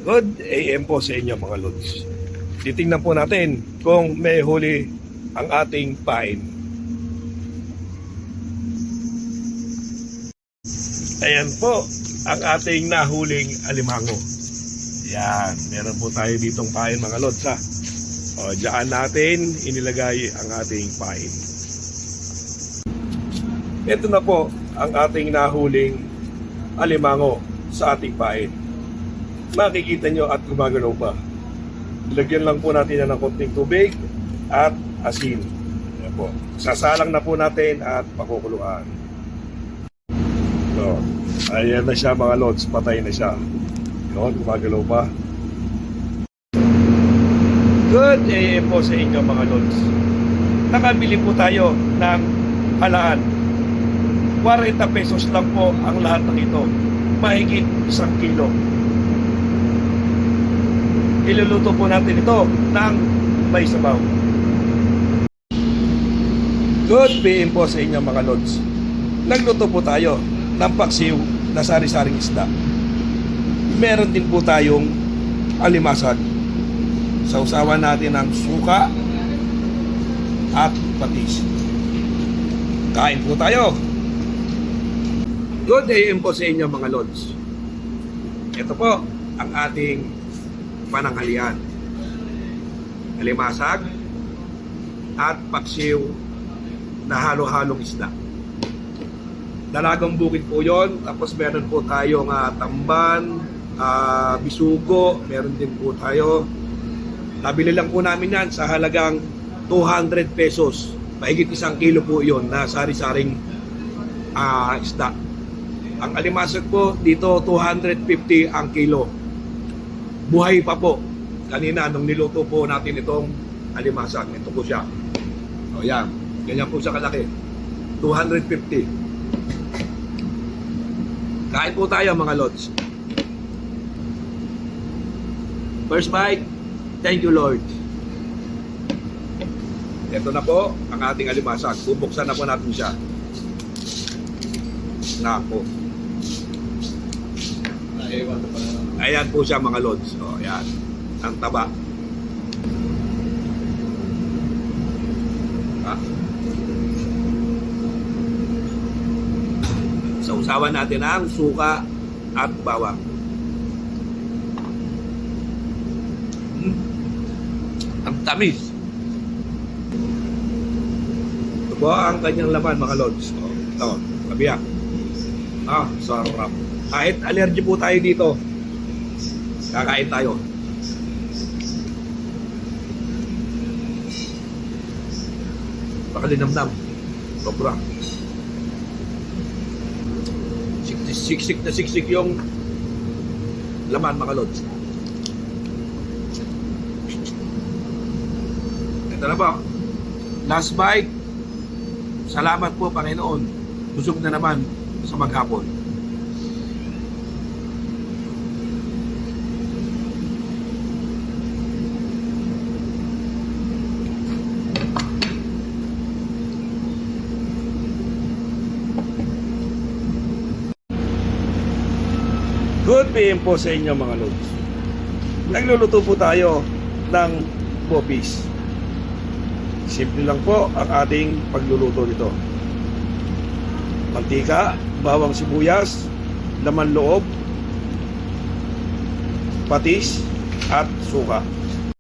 Good AM po sa inyo mga lods. Titingnan po natin kung may huli ang ating pain. Ayan po ang ating nahuling alimango. Yan, meron po tayo ditong pain mga lods ha. O, diyan natin inilagay ang ating pain. Ito na po ang ating nahuling alimango sa ating pain. Makikita nyo at gumagalaw pa. Lagyan lang po natin yan ng konting tubig at asin. Ayan po. Sasalang na po natin at pakukuluan. So, ayan na siya mga lods. Patay na siya. Yun, gumagalaw pa. Good AM po sa inyo mga lods. Nakabili po tayo ng halaan. 40 pesos lang po ang lahat ng ito. Mahigit 1 kilo. Iluluto po natin ito ng may sabaw. Good PM po sa inyo mga lods. Nagluto po tayo ng paksiw na sari-saring isda. Meron din po tayong alimasag. Sausawan natin ng suka at patis. Kain po tayo. Good AM po sa inyo mga lods. Ito po ang ating pananghalian. Alimasag at paksiw na halo-halong isda. Dalagang bukid po yon. Tapos meron po tayong tamban, bisugo, meron din po tayo. Nabili lang po namin yan sa halagang 200 pesos. Mahigit 1 kilo po yon na sari-saring isda. Ang alimasag po dito 250 ang kilo. Buhay pa po. Kanina nung niluto po natin itong alimasag, ito po siya. O yan, ganyan po siya kalaki. 250. Kain po tayo mga lods. First bite, thank you Lord. Ito na po ang ating alimasag. Bubuksan na po natin siya. Nako. Ayan po siya mga lods. O, ayan. Ang taba. Sausawan natin ang suka at bawang. Ang tamis. Ito po ang kanyang laman mga lods. O, ito, kabiyak. Sarap. Kahit allergy po tayo dito, kakain tayo. Pakalinamnam. Sobra. Siksik na siksik yung laman mga lods. Ito na po. Last bite. Salamat po Panginoon. Busog na naman sa maghapon. Good PM po sa inyo mga lods. Nagluluto po tayo ng popis. Simple lang po ang ating pagluluto nito. Mantika, bawang sibuyas, laman loob, patis at suka.